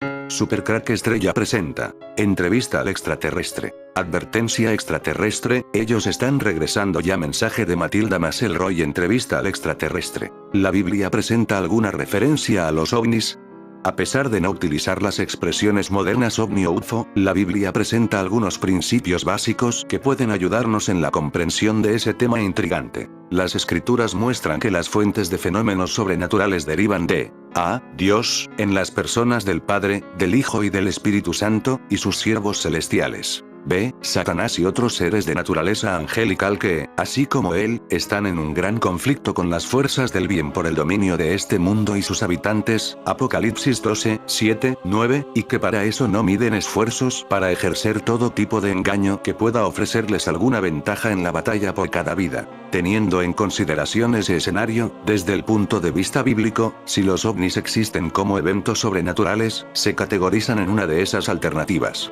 Supercrack Estrella presenta. Entrevista al extraterrestre. Advertencia extraterrestre, ellos están regresando ya. Mensaje de Matilda McElroy. Entrevista al extraterrestre. ¿La Biblia presenta alguna referencia a los ovnis? A pesar de no utilizar las expresiones modernas ovni o UFO, la Biblia presenta algunos principios básicos que pueden ayudarnos en la comprensión de ese tema intrigante. Las escrituras muestran que las fuentes de fenómenos sobrenaturales derivan de A. Dios, en las personas del Padre, del Hijo y del Espíritu Santo, y sus siervos celestiales. B. Satanás y otros seres de naturaleza angelical que, así como él, están en un gran conflicto con las fuerzas del bien por el dominio de este mundo y sus habitantes, Apocalipsis 12, 7, 9, y que para eso no miden esfuerzos para ejercer todo tipo de engaño que pueda ofrecerles alguna ventaja en la batalla por cada vida. Teniendo en consideración ese escenario, desde el punto de vista bíblico, si los ovnis existen como eventos sobrenaturales, se categorizan en una de esas alternativas.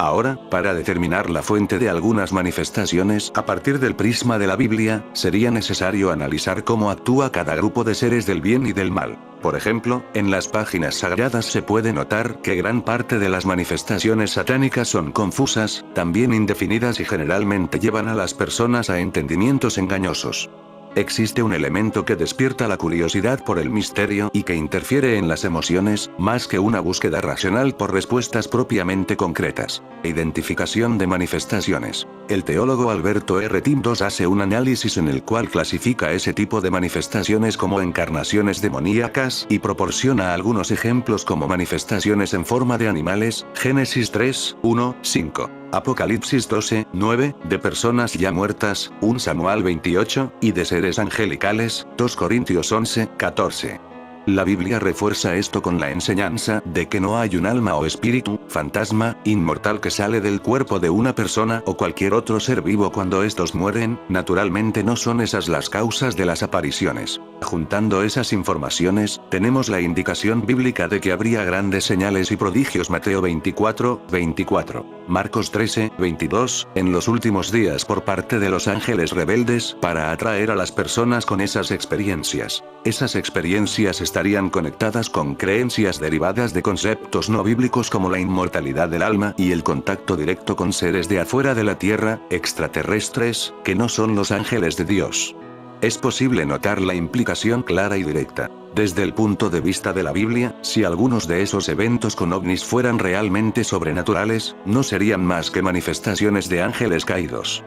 Ahora, para determinar la fuente de algunas manifestaciones a partir del prisma de la Biblia, sería necesario analizar cómo actúa cada grupo de seres del bien y del mal. Por ejemplo, en las páginas sagradas se puede notar que gran parte de las manifestaciones satánicas son confusas, también indefinidas y generalmente llevan a las personas a entendimientos engañosos. Existe un elemento que despierta la curiosidad por el misterio y que interfiere en las emociones, más que una búsqueda racional por respuestas propiamente concretas. Identificación de manifestaciones. El teólogo Alberto R. Tim II hace un análisis en el cual clasifica ese tipo de manifestaciones como encarnaciones demoníacas y proporciona algunos ejemplos como manifestaciones en forma de animales, Génesis 3, 1, 5. Apocalipsis 12, 9, de personas ya muertas, 1 Samuel 28, y de seres angelicales, 2 Corintios 11, 14. La Biblia refuerza esto con la enseñanza de que no hay un alma o espíritu, fantasma, inmortal que sale del cuerpo de una persona o cualquier otro ser vivo cuando estos mueren. Naturalmente no son esas las causas de las apariciones. Juntando esas informaciones, tenemos la indicación bíblica de que habría grandes señales y prodigios. Mateo 24, 24. Marcos 13, 22, en los últimos días por parte de los ángeles rebeldes para atraer a las personas con esas experiencias. Esas experiencias estarían conectadas con creencias derivadas de conceptos no bíblicos como la inmortalidad del alma y el contacto directo con seres de afuera de la tierra, extraterrestres, que no son los ángeles de Dios. Es posible notar la implicación clara y directa. Desde el punto de vista de la Biblia, si algunos de esos eventos con ovnis fueran realmente sobrenaturales, no serían más que manifestaciones de ángeles caídos.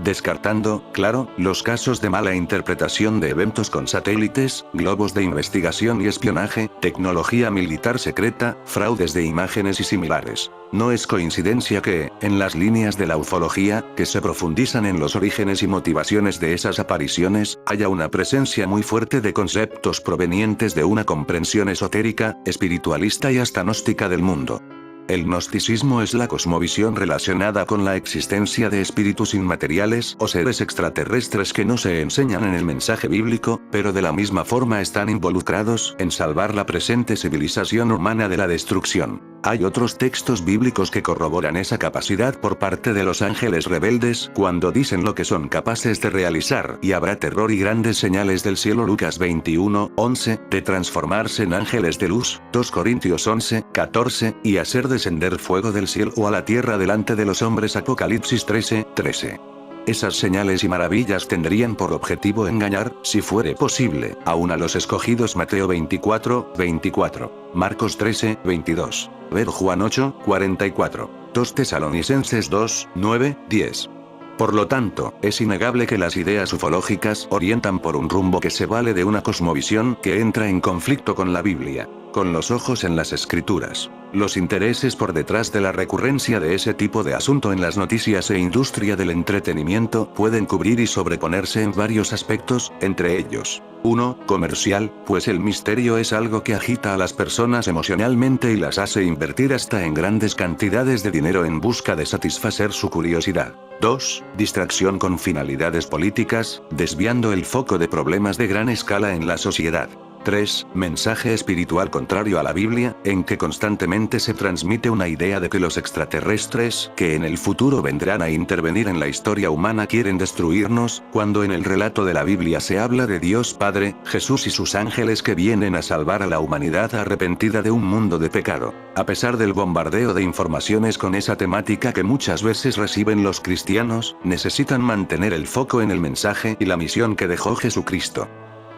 Descartando, claro, los casos de mala interpretación de eventos con satélites, globos de investigación y espionaje, tecnología militar secreta, fraudes de imágenes y similares. No es coincidencia que, en las líneas de la ufología, que se profundizan en los orígenes y motivaciones de esas apariciones, haya una presencia muy fuerte de conceptos provenientes de una comprensión esotérica, espiritualista y hasta gnóstica del mundo. El gnosticismo es la cosmovisión relacionada con la existencia de espíritus inmateriales o seres extraterrestres que no se enseñan en el mensaje bíblico, pero de la misma forma están involucrados en salvar la presente civilización humana de la destrucción. Hay otros textos bíblicos que corroboran esa capacidad por parte de los ángeles rebeldes cuando dicen lo que son capaces de realizar y habrá terror y grandes señales del cielo. Lucas 21, 11, de transformarse en ángeles de luz, 2 Corintios 11, 14, y hacer descender fuego del cielo a la tierra delante de los hombres. Apocalipsis 13, 13. Esas señales y maravillas tendrían por objetivo engañar, si fuere posible, aún a los escogidos. Mateo 24, 24. Marcos 13, 22. Ver Juan 8, 44. 2 Tesalonicenses 2, 9, 10. Por lo tanto, es innegable que las ideas ufológicas orientan por un rumbo que se vale de una cosmovisión que entra en conflicto con la Biblia, con los ojos en las escrituras. Los intereses por detrás de la recurrencia de ese tipo de asunto en las noticias e industria del entretenimiento pueden cubrir y sobreponerse en varios aspectos, entre ellos: 1. Comercial, pues el misterio es algo que agita a las personas emocionalmente y las hace invertir hasta en grandes cantidades de dinero en busca de satisfacer su curiosidad. 2. Distracción con finalidades políticas, desviando el foco de problemas de gran escala en la sociedad. 3. Mensaje espiritual contrario a la Biblia, en que constantemente se transmite una idea de que los extraterrestres, que en el futuro vendrán a intervenir en la historia humana, quieren destruirnos, cuando en el relato de la Biblia se habla de Dios Padre, Jesús y sus ángeles que vienen a salvar a la humanidad arrepentida de un mundo de pecado. A pesar del bombardeo de informaciones con esa temática que muchas veces reciben los cristianos, necesitan mantener el foco en el mensaje y la misión que dejó Jesucristo.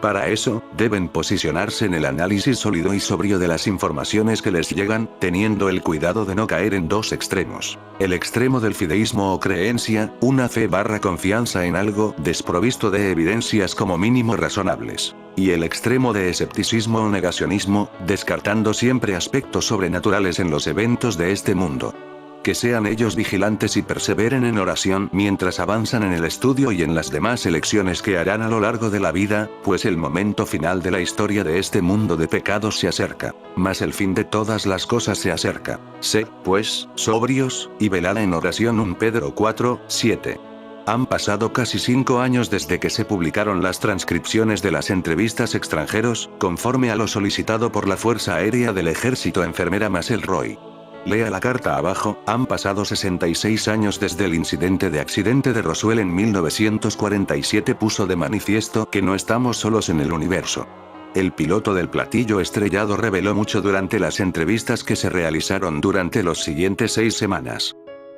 Para eso, deben posicionarse en el análisis sólido y sobrio de las informaciones que les llegan, teniendo el cuidado de no caer en dos extremos. El extremo del fideísmo o creencia, una fe/confianza en algo desprovisto de evidencias como mínimo razonables. Y el extremo de escepticismo o negacionismo, descartando siempre aspectos sobrenaturales en los eventos de este mundo. Que sean ellos vigilantes y perseveren en oración mientras avanzan en el estudio y en las demás elecciones que harán a lo largo de la vida, pues el momento final de la historia de este mundo de pecados se acerca, mas el fin de todas las cosas se acerca. Sed, pues, sobrios, y velad en oración. 1 Pedro 4, 7. Han pasado casi 5 años desde que se publicaron las transcripciones de las entrevistas extranjeros, conforme a lo solicitado por la Fuerza Aérea del Ejército. Enfermera McElroy. Lea la carta abajo. Han pasado 66 años desde el incidente de accidente de Roswell en 1947. Puso de manifiesto que no estamos solos en el universo. El piloto del platillo estrellado reveló mucho durante las entrevistas que se realizaron durante los siguientes 6 semanas.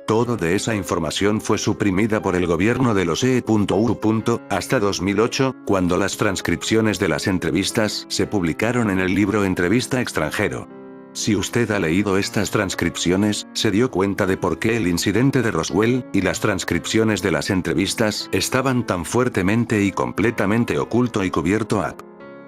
Todo de esa información fue suprimida por el gobierno de los EU. Hasta 2008, cuando las transcripciones de las entrevistas se publicaron en el libro Entrevista Extranjero. Si usted ha leído estas transcripciones, se dio cuenta de por qué el incidente de Roswell, y las transcripciones de las entrevistas, estaban tan fuertemente y completamente oculto y cubierto a.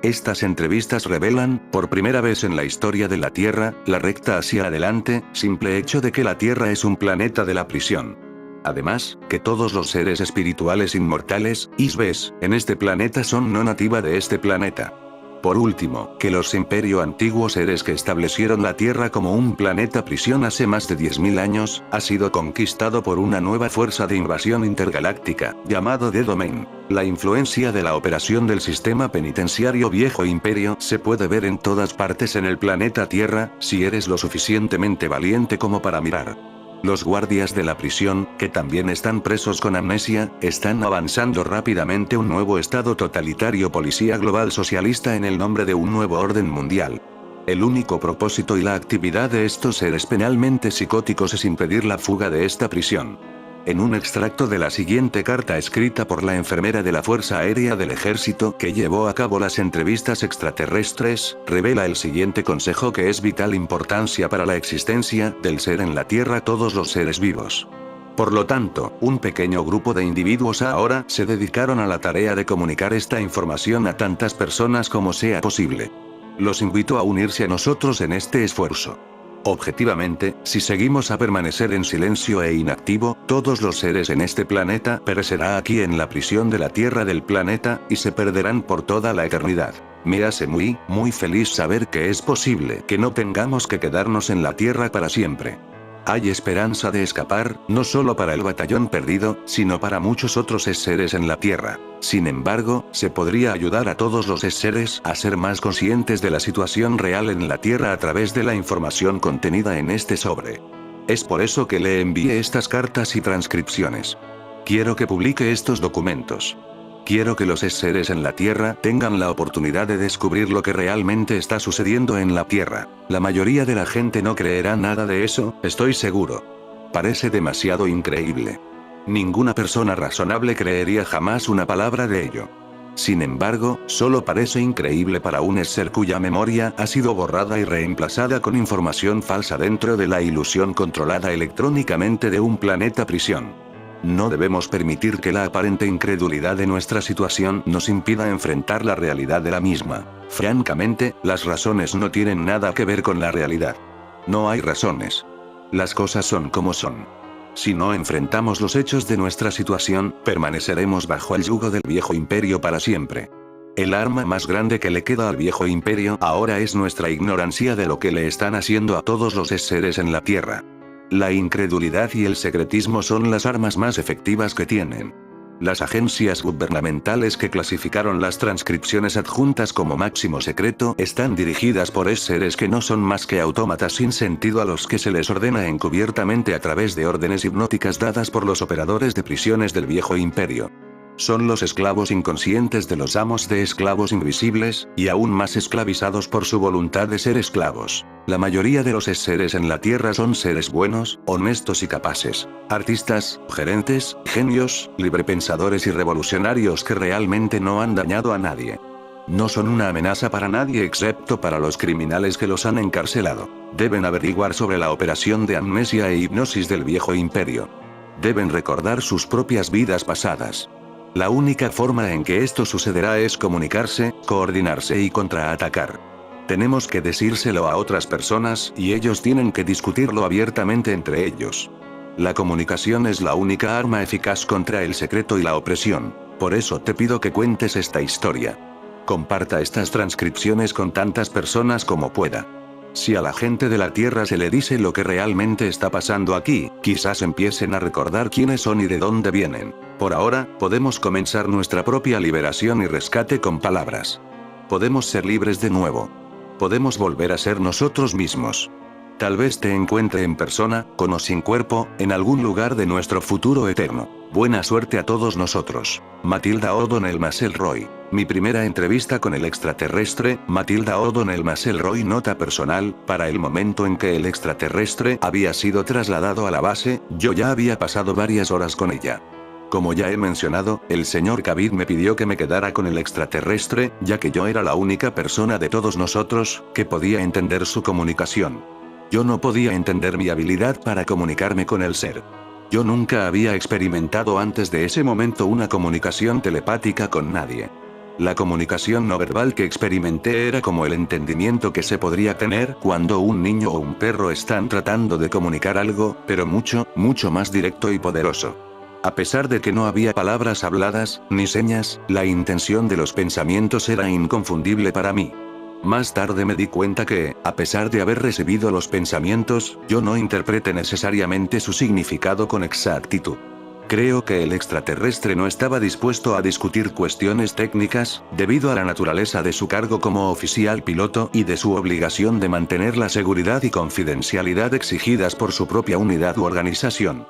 Estas entrevistas revelan, por primera vez en la historia de la Tierra, la recta hacia adelante, simple hecho de que la Tierra es un planeta de la prisión. Además, que todos los seres espirituales inmortales, ISBES, en este planeta son no nativa de este planeta. Por último, que los imperio antiguos seres que establecieron la Tierra como un planeta prisión hace más de 10.000 años, ha sido conquistado por una nueva fuerza de invasión intergaláctica, llamado The Domain. La influencia de la operación del sistema penitenciario Viejo Imperio se puede ver en todas partes en el planeta Tierra, si eres lo suficientemente valiente como para mirar. Los guardias de la prisión, que también están presos con amnesia, están avanzando rápidamente un nuevo estado totalitario, policía global socialista en el nombre de un nuevo orden mundial. El único propósito y la actividad de estos seres penalmente psicóticos es impedir la fuga de esta prisión. En un extracto de la siguiente carta escrita por la enfermera de la Fuerza Aérea del Ejército que llevó a cabo las entrevistas extraterrestres, revela el siguiente consejo que es vital importancia para la existencia del ser en la Tierra: todos los seres vivos. Por lo tanto, un pequeño grupo de individuos ahora se dedicaron a la tarea de comunicar esta información a tantas personas como sea posible. Los invito a unirse a nosotros en este esfuerzo. Objetivamente, si seguimos a permanecer en silencio e inactivo, todos los seres en este planeta perecerán aquí en la prisión de la Tierra del planeta, y se perderán por toda la eternidad. Me hace muy feliz saber que es posible que no tengamos que quedarnos en la Tierra para siempre. Hay esperanza de escapar, no solo para el batallón perdido, sino para muchos otros seres en la Tierra. Sin embargo, se podría ayudar a todos los seres a ser más conscientes de la situación real en la Tierra a través de la información contenida en este sobre. Es por eso que le envié estas cartas y transcripciones. Quiero que publique estos documentos. Quiero que los seres en la Tierra tengan la oportunidad de descubrir lo que realmente está sucediendo en la Tierra. La mayoría de la gente no creerá nada de eso, estoy seguro. Parece demasiado increíble. Ninguna persona razonable creería jamás una palabra de ello. Sin embargo, solo parece increíble para un ser cuya memoria ha sido borrada y reemplazada con información falsa dentro de la ilusión controlada electrónicamente de un planeta prisión. No debemos permitir que la aparente incredulidad de nuestra situación nos impida enfrentar la realidad de la misma. Francamente, las razones no tienen nada que ver con la realidad. No hay razones. Las cosas son como son. Si no enfrentamos los hechos de nuestra situación, permaneceremos bajo el yugo del Viejo Imperio para siempre. El arma más grande que le queda al Viejo Imperio ahora es nuestra ignorancia de lo que le están haciendo a todos los seres en la Tierra. La incredulidad y el secretismo son las armas más efectivas que tienen. Las agencias gubernamentales que clasificaron las transcripciones adjuntas como máximo secreto están dirigidas por seres que no son más que autómatas sin sentido a los que se les ordena encubiertamente a través de órdenes hipnóticas dadas por los operadores de prisiones del viejo imperio. Son los esclavos inconscientes de los amos de esclavos invisibles, y aún más esclavizados por su voluntad de ser esclavos. La mayoría de los seres en la Tierra son seres buenos, honestos y capaces. Artistas, gerentes, genios, librepensadores y revolucionarios que realmente no han dañado a nadie. No son una amenaza para nadie excepto para los criminales que los han encarcelado. Deben averiguar sobre la operación de amnesia e hipnosis del viejo imperio. Deben recordar sus propias vidas pasadas. La única forma en que esto sucederá es comunicarse, coordinarse y contraatacar. Tenemos que decírselo a otras personas y ellos tienen que discutirlo abiertamente entre ellos. La comunicación es la única arma eficaz contra el secreto y la opresión. Por eso te pido que cuentes esta historia. Comparta estas transcripciones con tantas personas como pueda. Si a la gente de la Tierra se le dice lo que realmente está pasando aquí, quizás empiecen a recordar quiénes son y de dónde vienen. Por ahora, podemos comenzar nuestra propia liberación y rescate con palabras. Podemos ser libres de nuevo. Podemos volver a ser nosotros mismos. Tal vez te encuentre en persona, con o sin cuerpo, en algún lugar de nuestro futuro eterno. Buena suerte a todos nosotros. Matilda O'Donnell McElroy. Mi primera entrevista con el extraterrestre, Matilda O'Donnell McElroy. Nota personal, para el momento en que el extraterrestre había sido trasladado a la base, yo ya había pasado varias horas con ella. Como ya he mencionado, el señor Khabib me pidió que me quedara con el extraterrestre, ya que yo era la única persona de todos nosotros que podía entender su comunicación. Yo no podía entender mi habilidad para comunicarme con el ser. Yo nunca había experimentado antes de ese momento una comunicación telepática con nadie. La comunicación no verbal que experimenté era como el entendimiento que se podría tener cuando un niño o un perro están tratando de comunicar algo, pero mucho, mucho más directo y poderoso. A pesar de que no había palabras habladas, ni señas, la intención de los pensamientos era inconfundible para mí. Más tarde me di cuenta que, a pesar de haber recibido los pensamientos, yo no interpreté necesariamente su significado con exactitud. Creo que el extraterrestre no estaba dispuesto a discutir cuestiones técnicas, debido a la naturaleza de su cargo como oficial piloto y de su obligación de mantener la seguridad y confidencialidad exigidas por su propia unidad u organización.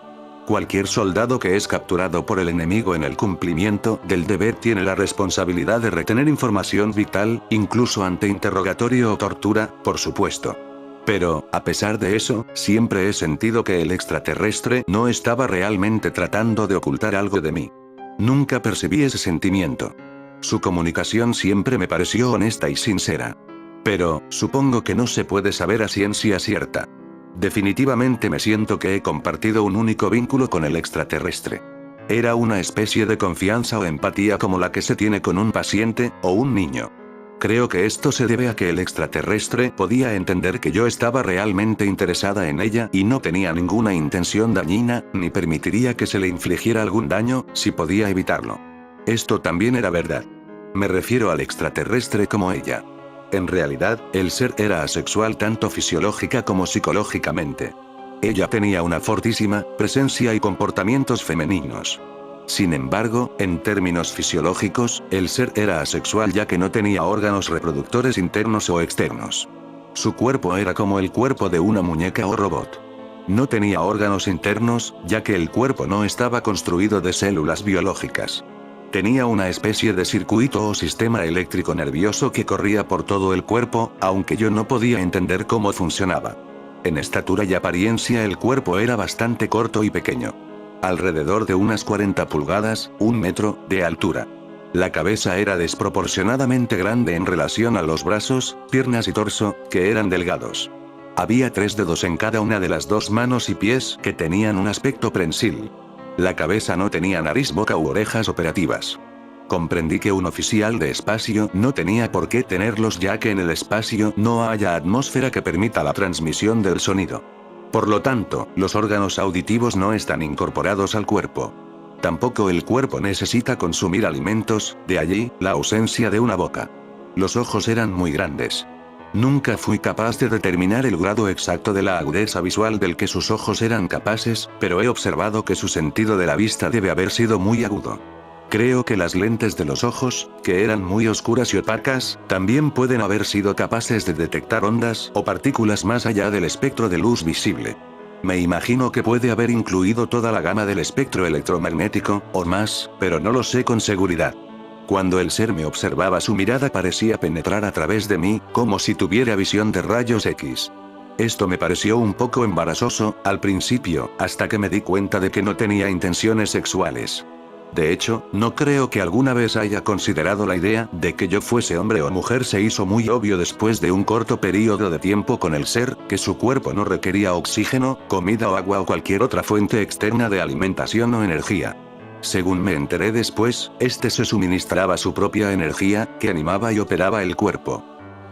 Cualquier soldado que es capturado por el enemigo en el cumplimiento del deber tiene la responsabilidad de retener información vital, incluso ante interrogatorio o tortura, por supuesto. Pero, a pesar de eso, siempre he sentido que el extraterrestre no estaba realmente tratando de ocultar algo de mí. Nunca percibí ese sentimiento. Su comunicación siempre me pareció honesta y sincera. Pero, supongo que no se puede saber a ciencia cierta. Definitivamente me siento que he compartido un único vínculo con el extraterrestre. Era una especie de confianza o empatía como la que se tiene con un paciente, o un niño. Creo que esto se debe a que el extraterrestre podía entender que yo estaba realmente interesada en ella y no tenía ninguna intención dañina, ni permitiría que se le infligiera algún daño, si podía evitarlo. Esto también era verdad. Me refiero al extraterrestre como ella. En realidad, el ser era asexual tanto fisiológica como psicológicamente. Ella tenía una fortísima presencia y comportamientos femeninos. Sin embargo, en términos fisiológicos, el ser era asexual ya que no tenía órganos reproductores internos o externos. Su cuerpo era como el cuerpo de una muñeca o robot. No tenía órganos internos, ya que el cuerpo no estaba construido de células biológicas. Tenía una especie de circuito o sistema eléctrico nervioso que corría por todo el cuerpo, aunque yo no podía entender cómo funcionaba. En estatura y apariencia el cuerpo era bastante corto y pequeño. Alrededor de unas 40 pulgadas, 1 metro, de altura. La cabeza era desproporcionadamente grande en relación a los brazos, piernas y torso, que eran delgados. Había 3 dedos en cada una de las 2 manos y pies que tenían un aspecto prensil. La cabeza no tenía nariz, boca u orejas operativas. Comprendí que un oficial de espacio no tenía por qué tenerlos ya que en el espacio no haya atmósfera que permita la transmisión del sonido. Por lo tanto, los órganos auditivos no están incorporados al cuerpo. Tampoco el cuerpo necesita consumir alimentos, de allí, la ausencia de una boca. Los ojos eran muy grandes. Nunca fui capaz de determinar el grado exacto de la agudeza visual del que sus ojos eran capaces, pero he observado que su sentido de la vista debe haber sido muy agudo. Creo que las lentes de los ojos, que eran muy oscuras y opacas, también pueden haber sido capaces de detectar ondas o partículas más allá del espectro de luz visible. Me imagino que puede haber incluido toda la gama del espectro electromagnético, o más, pero no lo sé con seguridad. Cuando el ser me observaba, su mirada parecía penetrar a través de mí, como si tuviera visión de rayos X. Esto me pareció un poco embarazoso, al principio, hasta que me di cuenta de que no tenía intenciones sexuales. De hecho, no creo que alguna vez haya considerado la idea de que yo fuese hombre o mujer. Se hizo muy obvio después de un corto periodo de tiempo con el ser, que su cuerpo no requería oxígeno, comida o agua o cualquier otra fuente externa de alimentación o energía. Según me enteré después, este se suministraba su propia energía, que animaba y operaba el cuerpo.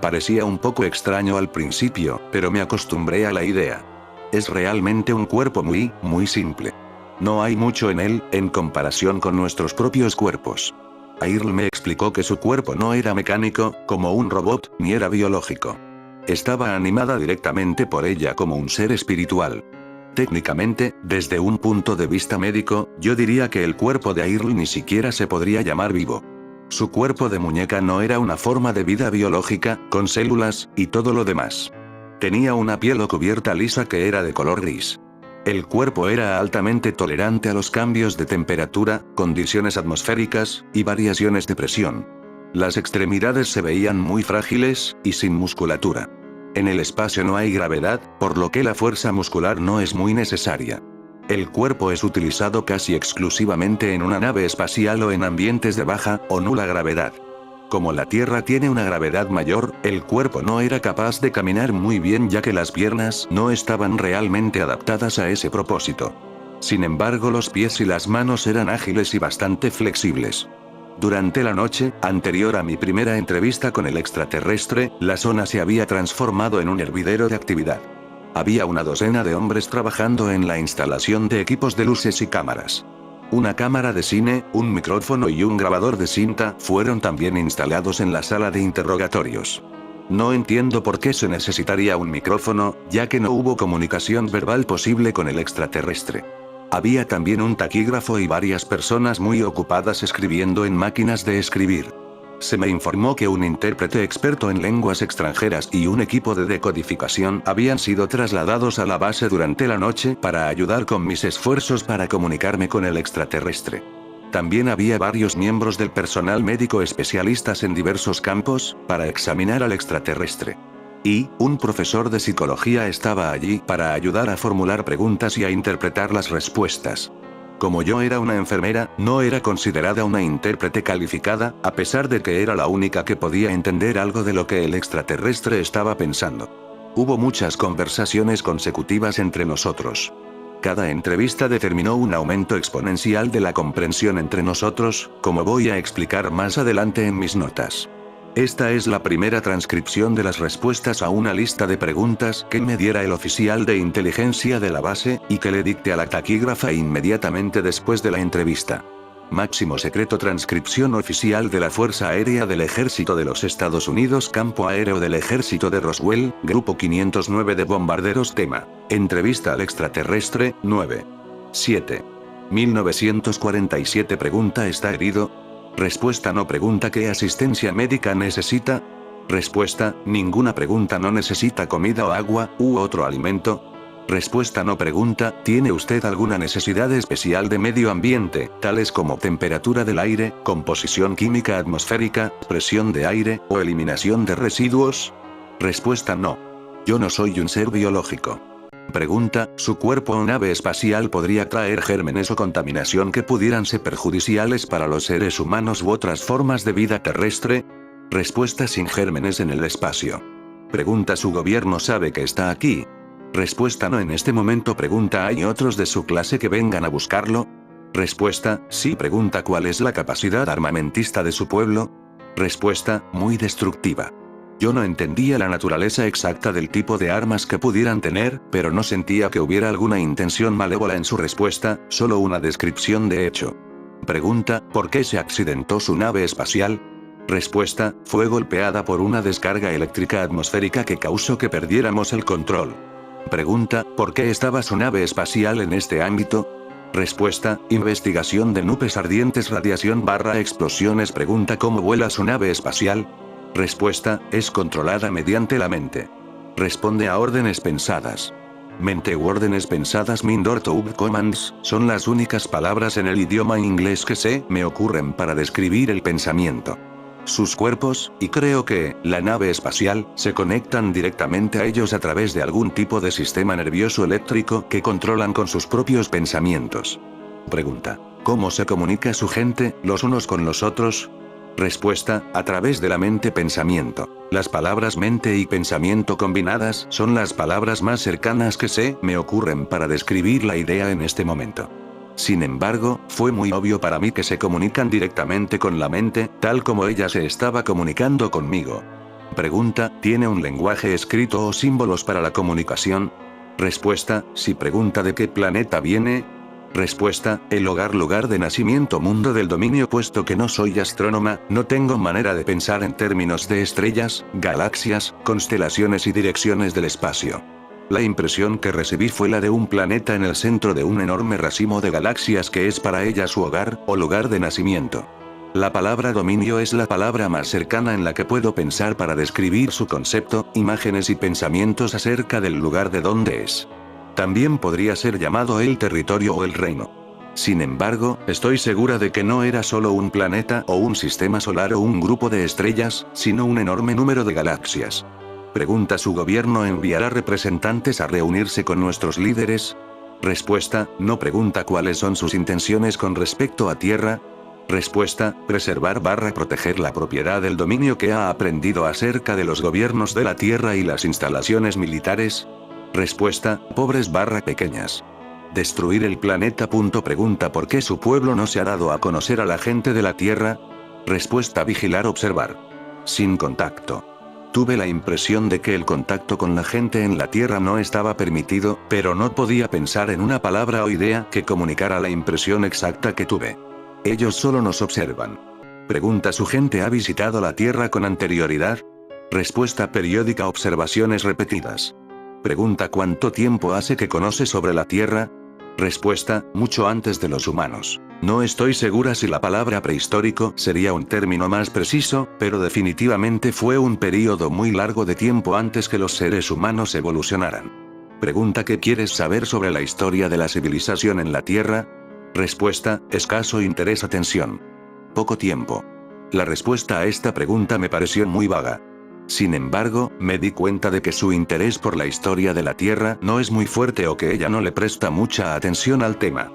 Parecía un poco extraño al principio, pero me acostumbré a la idea. Es realmente un cuerpo muy simple. No hay mucho en él, en comparación con nuestros propios cuerpos. Airl me explicó que su cuerpo no era mecánico, como un robot, ni era biológico. Estaba animada directamente por ella como un ser espiritual. Técnicamente, desde un punto de vista médico, yo diría que el cuerpo de Airl ni siquiera se podría llamar vivo. Su cuerpo de muñeca no era una forma de vida biológica, con células, y todo lo demás. Tenía una piel o cubierta lisa que era de color gris. El cuerpo era altamente tolerante a los cambios de temperatura, condiciones atmosféricas, y variaciones de presión. Las extremidades se veían muy frágiles, y sin musculatura. En el espacio no hay gravedad, por lo que la fuerza muscular no es muy necesaria. El cuerpo es utilizado casi exclusivamente en una nave espacial o en ambientes de baja o nula gravedad. Como la Tierra tiene una gravedad mayor, el cuerpo no era capaz de caminar muy bien ya que las piernas no estaban realmente adaptadas a ese propósito. Sin embargo, los pies y las manos eran ágiles y bastante flexibles. Durante la noche, anterior a mi primera entrevista con el extraterrestre, la zona se había transformado en un hervidero de actividad. Había una docena de hombres trabajando en la instalación de equipos de luces y cámaras. Una cámara de cine, un micrófono y un grabador de cinta fueron también instalados en la sala de interrogatorios. No entiendo por qué se necesitaría un micrófono, ya que no hubo comunicación verbal posible con el extraterrestre. Había también un taquígrafo y varias personas muy ocupadas escribiendo en máquinas de escribir. Se me informó que un intérprete experto en lenguas extranjeras y un equipo de decodificación habían sido trasladados a la base durante la noche para ayudar con mis esfuerzos para comunicarme con el extraterrestre. También había varios miembros del personal médico especialistas en diversos campos, para examinar al extraterrestre. Y, un profesor de psicología estaba allí para ayudar a formular preguntas y a interpretar las respuestas. Como yo era una enfermera, no era considerada una intérprete calificada, a pesar de que era la única que podía entender algo de lo que el extraterrestre estaba pensando. Hubo muchas conversaciones consecutivas entre nosotros. Cada entrevista determinó un aumento exponencial de la comprensión entre nosotros, como voy a explicar más adelante en mis notas. Esta es la primera transcripción de las respuestas a una lista de preguntas que me diera el oficial de inteligencia de la base, y que le dicte a la taquígrafa inmediatamente después de la entrevista. Máximo secreto. Transcripción oficial de la Fuerza Aérea del Ejército de los Estados Unidos. Campo Aéreo del Ejército de Roswell, Grupo 509 de Bombarderos. Tema: entrevista al extraterrestre. 9. 7. 1947. Pregunta: ¿está herido? Respuesta: no. Pregunta: ¿qué asistencia médica necesita? Respuesta: ninguna. Pregunta: ¿no necesita comida o agua, u otro alimento? Respuesta: no. Pregunta: ¿tiene usted alguna necesidad especial de medio ambiente, tales como temperatura del aire, composición química atmosférica, presión de aire, o eliminación de residuos? Respuesta: no. Yo no soy un ser biológico. Pregunta: ¿su cuerpo o nave espacial podría traer gérmenes o contaminación que pudieran ser perjudiciales para los seres humanos u otras formas de vida terrestre? Respuesta: sin gérmenes en el espacio. Pregunta: ¿su gobierno sabe que está aquí? Respuesta: no en este momento. Pregunta: ¿hay otros de su clase que vengan a buscarlo? Respuesta: sí. Pregunta: ¿cuál es la capacidad armamentista de su pueblo? Respuesta: muy destructiva. Yo no entendía la naturaleza exacta del tipo de armas que pudieran tener, pero no sentía que hubiera alguna intención malévola en su respuesta, solo una descripción de hecho. Pregunta: ¿por qué se accidentó su nave espacial? Respuesta: fue golpeada por una descarga eléctrica atmosférica que causó que perdiéramos el control. Pregunta: ¿por qué estaba su nave espacial en este ámbito? Respuesta, investigación de nubes ardientes, radiación / explosiones. Pregunta, ¿cómo vuela su nave espacial? Respuesta, es controlada mediante la mente. Responde a órdenes pensadas. Mente u órdenes pensadas, mind or thought commands, son las únicas palabras en el idioma inglés que se me ocurren para describir el pensamiento. Sus cuerpos, y creo que, la nave espacial, se conectan directamente a ellos a través de algún tipo de sistema nervioso eléctrico que controlan con sus propios pensamientos. Pregunta, ¿cómo se comunica su gente, los unos con los otros? Respuesta, a través de la mente-pensamiento. Las palabras mente y pensamiento combinadas son las palabras más cercanas que se me ocurren para describir la idea en este momento. Sin embargo, fue muy obvio para mí que se comunican directamente con la mente, tal como ella se estaba comunicando conmigo. Pregunta, ¿tiene un lenguaje escrito o símbolos para la comunicación? Respuesta, sí. Pregunta, ¿de qué planeta viene? Respuesta, el lugar de nacimiento, mundo del dominio. Puesto que no soy astrónoma, no tengo manera de pensar en términos de estrellas, galaxias, constelaciones y direcciones del espacio. La impresión que recibí fue la de un planeta en el centro de un enorme racimo de galaxias que es para ella su hogar, o lugar de nacimiento. La palabra dominio es la palabra más cercana en la que puedo pensar para describir su concepto, imágenes y pensamientos acerca del lugar de donde es. También podría ser llamado el territorio o el reino. Sin embargo, estoy segura de que no era solo un planeta o un sistema solar o un grupo de estrellas, sino un enorme número de galaxias. Pregunta, ¿su gobierno enviará representantes a reunirse con nuestros líderes? Respuesta, no. Pregunta, ¿cuáles son sus intenciones con respecto a Tierra? Respuesta, preservar / proteger la propiedad del dominio que ha aprendido acerca de los gobiernos de la Tierra y las instalaciones militares. Respuesta, pobres / pequeñas. Destruir el planeta. Pregunta, ¿por qué su pueblo no se ha dado a conocer a la gente de la Tierra? Respuesta, vigilar, observar. Sin contacto. Tuve la impresión de que el contacto con la gente en la Tierra no estaba permitido, pero no podía pensar en una palabra o idea que comunicara la impresión exacta que tuve. Ellos solo nos observan. Pregunta, ¿su gente ha visitado la Tierra con anterioridad? Respuesta, periódica, observaciones repetidas. Pregunta, ¿cuánto tiempo hace que conoce sobre la Tierra? Respuesta, mucho antes de los humanos. No estoy segura si la palabra prehistórico sería un término más preciso, pero definitivamente fue un período muy largo de tiempo antes que los seres humanos evolucionaran. Pregunta, ¿qué quieres saber sobre la historia de la civilización en la Tierra? Respuesta, escaso interés, atención. Poco tiempo. La respuesta a esta pregunta me pareció muy vaga. Sin embargo, me di cuenta de que su interés por la historia de la Tierra no es muy fuerte o que ella no le presta mucha atención al tema.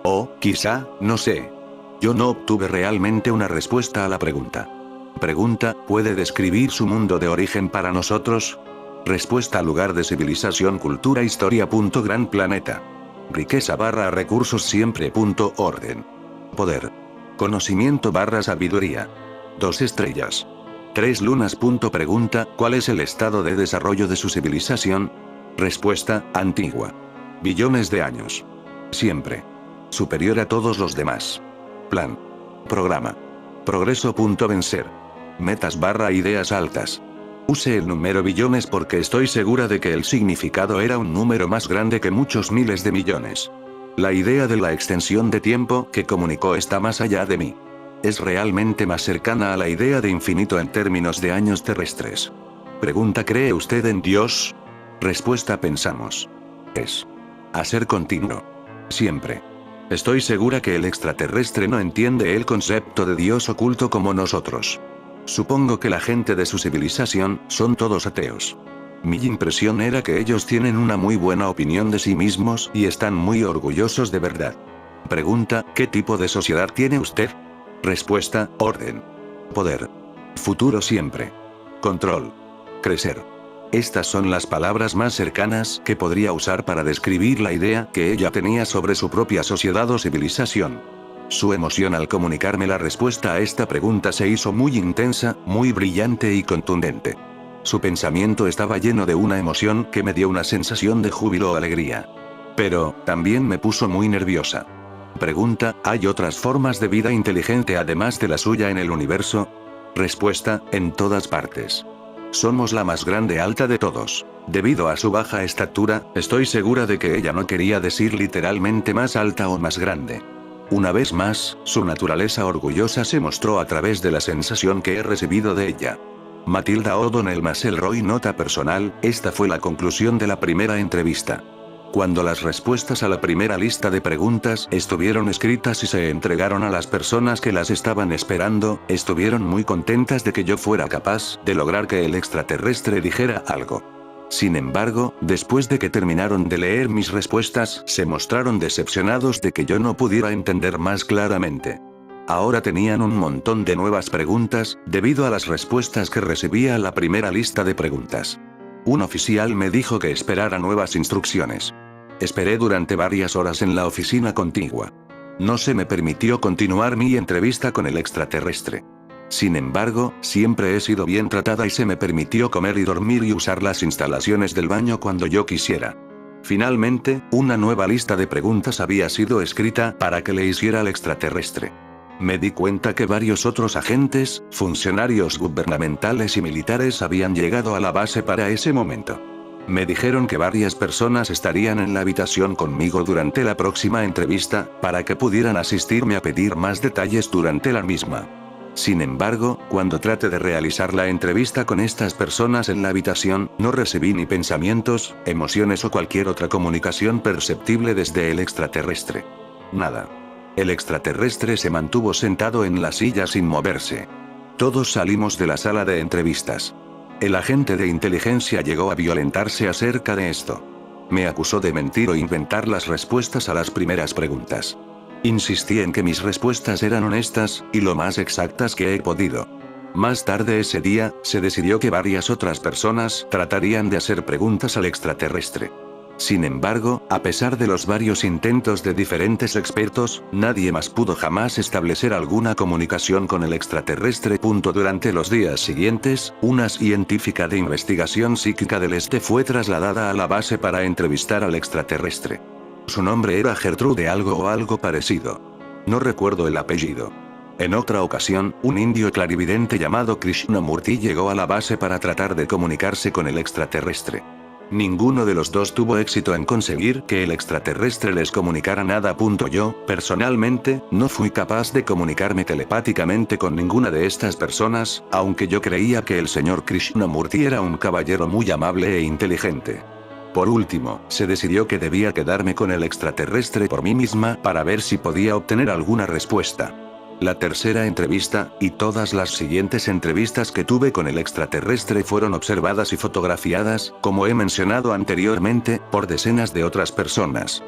O, quizá, no sé. Yo no obtuve realmente una respuesta a la pregunta. Pregunta, ¿puede describir su mundo de origen para nosotros? Respuesta, lugar de civilización, cultura, historia. Gran planeta. Riqueza / recursos siempre. Orden. Poder. Conocimiento / sabiduría. 2 estrellas. 3 lunas. Pregunta, ¿cuál es el estado de desarrollo de su civilización? Respuesta, antigua. Billones de años. Siempre. Superior a todos los demás. Plan. Programa. Progreso. Vencer. Metas / ideas altas. Use el número billones porque estoy segura de que el significado era un número más grande que muchos miles de millones. La idea de la extensión de tiempo que comunicó está más allá de mí. Es realmente más cercana a la idea de infinito en términos de años terrestres. Pregunta, ¿cree usted en Dios? Respuesta, pensamos. Es. A ser continuo. Siempre. Estoy segura que el extraterrestre no entiende el concepto de Dios oculto como nosotros. Supongo que la gente de su civilización son todos ateos. Mi impresión era que ellos tienen una muy buena opinión de sí mismos y están muy orgullosos de verdad. Pregunta, ¿qué tipo de sociedad tiene usted? Respuesta, orden. Poder. Futuro siempre. Control. Crecer. Estas son las palabras más cercanas que podría usar para describir la idea que ella tenía sobre su propia sociedad o civilización. Su emoción al comunicarme la respuesta a esta pregunta se hizo muy intensa, muy brillante y contundente. Su pensamiento estaba lleno de una emoción que me dio una sensación de júbilo o alegría. Pero, también me puso muy nerviosa. Pregunta, ¿hay otras formas de vida inteligente además de la suya en el universo? Respuesta, en todas partes. somos la más grande alta de todos. Debido a su baja estatura, estoy segura de que ella no quería decir literalmente más alta o más grande. Una vez más, su naturaleza orgullosa se mostró a través de la sensación que he recibido de ella. Matilda O'Donnell McElroy. Nota personal, esta fue la conclusión de la primera entrevista. Cuando las respuestas a la primera lista de preguntas estuvieron escritas y se entregaron a las personas que las estaban esperando, estuvieron muy contentas de que yo fuera capaz de lograr que el extraterrestre dijera algo. Sin embargo, después de que terminaron de leer mis respuestas, se mostraron decepcionados de que yo no pudiera entender más claramente. Ahora tenían un montón de nuevas preguntas, debido a las respuestas que recibía a la primera lista de preguntas. Un oficial me dijo que esperara nuevas instrucciones. Esperé durante varias horas en la oficina contigua. No se me permitió continuar mi entrevista con el extraterrestre. Sin embargo, siempre he sido bien tratada y se me permitió comer y dormir y usar las instalaciones del baño cuando yo quisiera. Finalmente, una nueva lista de preguntas había sido escrita para que le hiciera al extraterrestre. Me di cuenta que varios otros agentes, funcionarios gubernamentales y militares habían llegado a la base para ese momento. Me dijeron que varias personas estarían en la habitación conmigo durante la próxima entrevista, para que pudieran asistirme a pedir más detalles durante la misma. Sin embargo, cuando traté de realizar la entrevista con estas personas en la habitación, no recibí ni pensamientos, emociones o cualquier otra comunicación perceptible desde el extraterrestre. Nada. El extraterrestre se mantuvo sentado en la silla sin moverse. Todos salimos de la sala de entrevistas. El agente de inteligencia llegó a violentarse acerca de esto. Me acusó de mentir o inventar las respuestas a las primeras preguntas. Insistí en que mis respuestas eran honestas, y lo más exactas que he podido. Más tarde ese día, se decidió que varias otras personas tratarían de hacer preguntas al extraterrestre. Sin embargo, a pesar de los varios intentos de diferentes expertos, nadie más pudo jamás establecer alguna comunicación con el extraterrestre. Durante los días siguientes, una científica de investigación psíquica del este fue trasladada a la base para entrevistar al extraterrestre. Su nombre era Gertrude algo o algo parecido. No recuerdo el apellido. En otra ocasión, un indio clarividente llamado Krishnamurti llegó a la base para tratar de comunicarse con el extraterrestre. Ninguno de los dos tuvo éxito en conseguir que el extraterrestre les comunicara nada. Yo, personalmente, no fui capaz de comunicarme telepáticamente con ninguna de estas personas, aunque yo creía que el señor Krishnamurti era un caballero muy amable e inteligente. Por último, se decidió que debía quedarme con el extraterrestre por mí misma para ver si podía obtener alguna respuesta. La tercera entrevista, y todas las siguientes entrevistas que tuve con el extraterrestre fueron observadas y fotografiadas, como he mencionado anteriormente, por decenas de otras personas.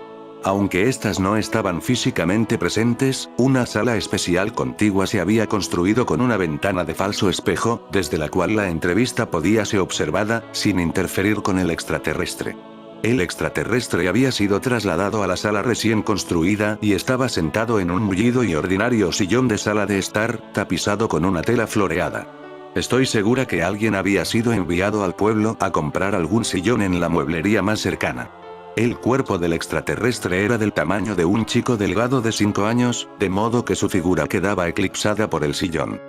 Aunque estas no estaban físicamente presentes, una sala especial contigua se había construido con una ventana de falso espejo, desde la cual la entrevista podía ser observada, sin interferir con el extraterrestre. El extraterrestre había sido trasladado a la sala recién construida y estaba sentado en un mullido y ordinario sillón de sala de estar, tapizado con una tela floreada. Estoy segura que alguien había sido enviado al pueblo a comprar algún sillón en la mueblería más cercana. El cuerpo del extraterrestre era del tamaño de un chico delgado de 5 años, de modo que su figura quedaba eclipsada por el sillón.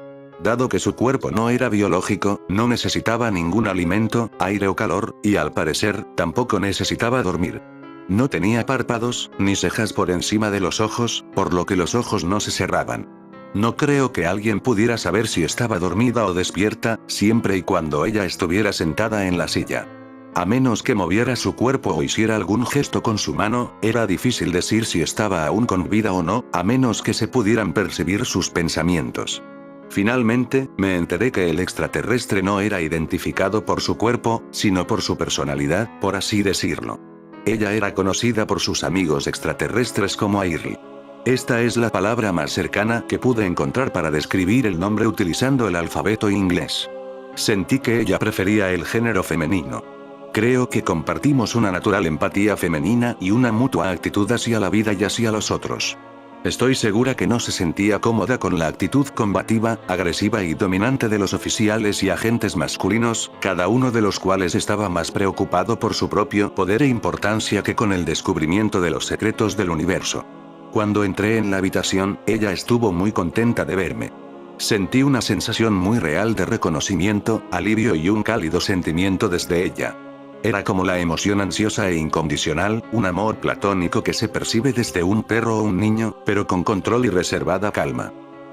Dado que su cuerpo no era biológico, no necesitaba ningún alimento, aire o calor, y al parecer, tampoco necesitaba dormir. No tenía párpados, ni cejas por encima de los ojos, por lo que los ojos no se cerraban. No creo que alguien pudiera saber si estaba dormida o despierta, siempre y cuando ella estuviera sentada en la silla. A menos que moviera su cuerpo o hiciera algún gesto con su mano, era difícil decir si estaba aún con vida o no, a menos que se pudieran percibir sus pensamientos. Finalmente, me enteré que el extraterrestre no era identificado por su cuerpo, sino por su personalidad, por así decirlo. Ella era conocida por sus amigos extraterrestres como Airly. Esta es la palabra más cercana que pude encontrar para describir el nombre utilizando el alfabeto inglés. Sentí que ella prefería el género femenino. Creo que compartimos una natural empatía femenina y una mutua actitud hacia la vida y hacia los otros. Estoy segura que no se sentía cómoda con la actitud combativa, agresiva y dominante de los oficiales y agentes masculinos, cada uno de los cuales estaba más preocupado por su propio poder e importancia que con el descubrimiento de los secretos del universo. Cuando entré en la habitación, ella estuvo muy contenta de verme. Sentí una sensación muy real de reconocimiento, alivio y un cálido sentimiento desde ella. Era como la emoción ansiosa e incondicional, un amor platónico que se percibe desde un perro o un niño, pero con control y reservada calma.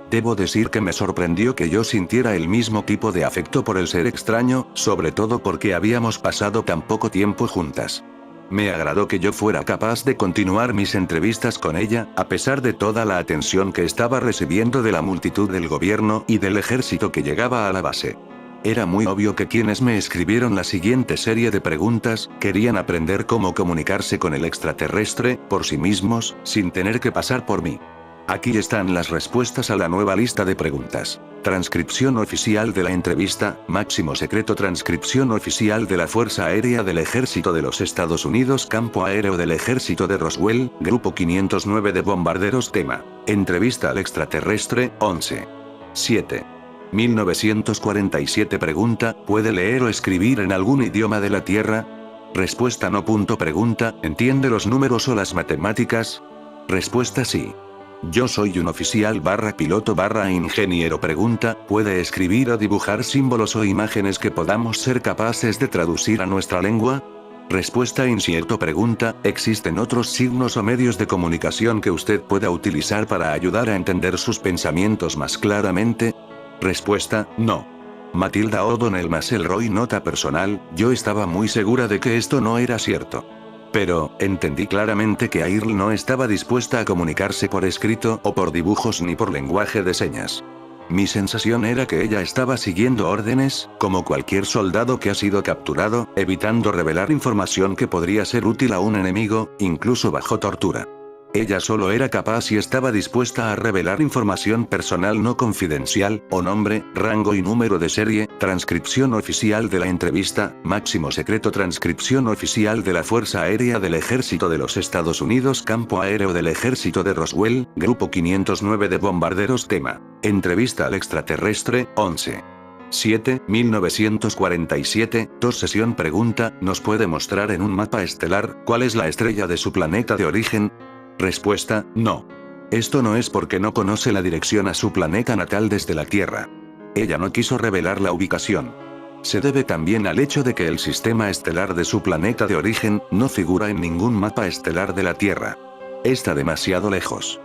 Debo decir que me sorprendió que yo sintiera el mismo tipo de afecto por el ser extraño, sobre todo porque habíamos pasado tan poco tiempo juntas. Me agradó que yo fuera capaz de continuar mis entrevistas con ella, a pesar de toda la atención que estaba recibiendo de la multitud del gobierno y del ejército que llegaba a la base. Era muy obvio que quienes me escribieron la siguiente serie de preguntas, querían aprender cómo comunicarse con el extraterrestre, por sí mismos, sin tener que pasar por mí. Aquí están las respuestas a la nueva lista de preguntas. Transcripción oficial de la entrevista, máximo secreto. Transcripción oficial de la Fuerza Aérea del Ejército de los Estados Unidos. Campo Aéreo del Ejército de Roswell, Grupo 509 de bombarderos. Tema: entrevista al extraterrestre, 11. 7. 1947. Pregunta: ¿puede leer o escribir en algún idioma de la Tierra? Respuesta no. Pregunta: ¿entiende los números o las matemáticas? Respuesta: sí. Yo soy un oficial piloto ingeniero. Pregunta: ¿puede escribir o dibujar símbolos o imágenes que podamos ser capaces de traducir a nuestra lengua? Respuesta: incierto. Pregunta: ¿existen otros signos o medios de comunicación que usted pueda utilizar para ayudar a entender sus pensamientos más claramente? Respuesta: no. Matilda O'Donnell McElroy. Nota personal: yo estaba muy segura de que esto no era cierto. Pero, entendí claramente que Earl no estaba dispuesta a comunicarse por escrito o por dibujos ni por lenguaje de señas. Mi sensación era que ella estaba siguiendo órdenes, como cualquier soldado que ha sido capturado, evitando revelar información que podría ser útil a un enemigo, incluso bajo tortura. Ella solo era capaz y estaba dispuesta a revelar información personal no confidencial, o nombre, rango y número de serie. Transcripción oficial de la entrevista, máximo secreto. Transcripción oficial de la Fuerza Aérea del Ejército de los Estados Unidos. Campo Aéreo del Ejército de Roswell, Grupo 509 de bombarderos. Tema: entrevista al extraterrestre, 11. 7. 1947. 2. Sesión. Pregunta: ¿nos puede mostrar en un mapa estelar cuál es la estrella de su planeta de origen? Respuesta: no. Esto no es porque no conoce la dirección a su planeta natal desde la Tierra. Ella no quiso revelar la ubicación. Se debe también al hecho de que el sistema estelar de su planeta de origen no figura en ningún mapa estelar de la Tierra. Está demasiado lejos.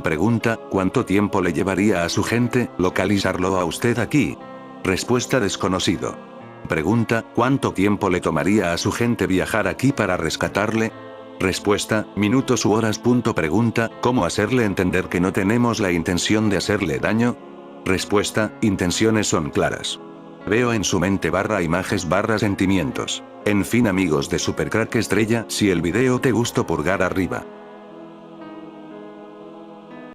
Pregunta: ¿cuánto tiempo le llevaría a su gente localizarlo a usted aquí? Respuesta: desconocido. Pregunta: ¿cuánto tiempo le tomaría a su gente viajar aquí para rescatarle? Respuesta: minutos u horas. Pregunta: ¿cómo hacerle entender que no tenemos la intención de hacerle daño? Respuesta: intenciones son claras. Veo en su mente images sentimientos. En fin, amigos de Supercrack Estrella, si el video te gustó, pulgar arriba.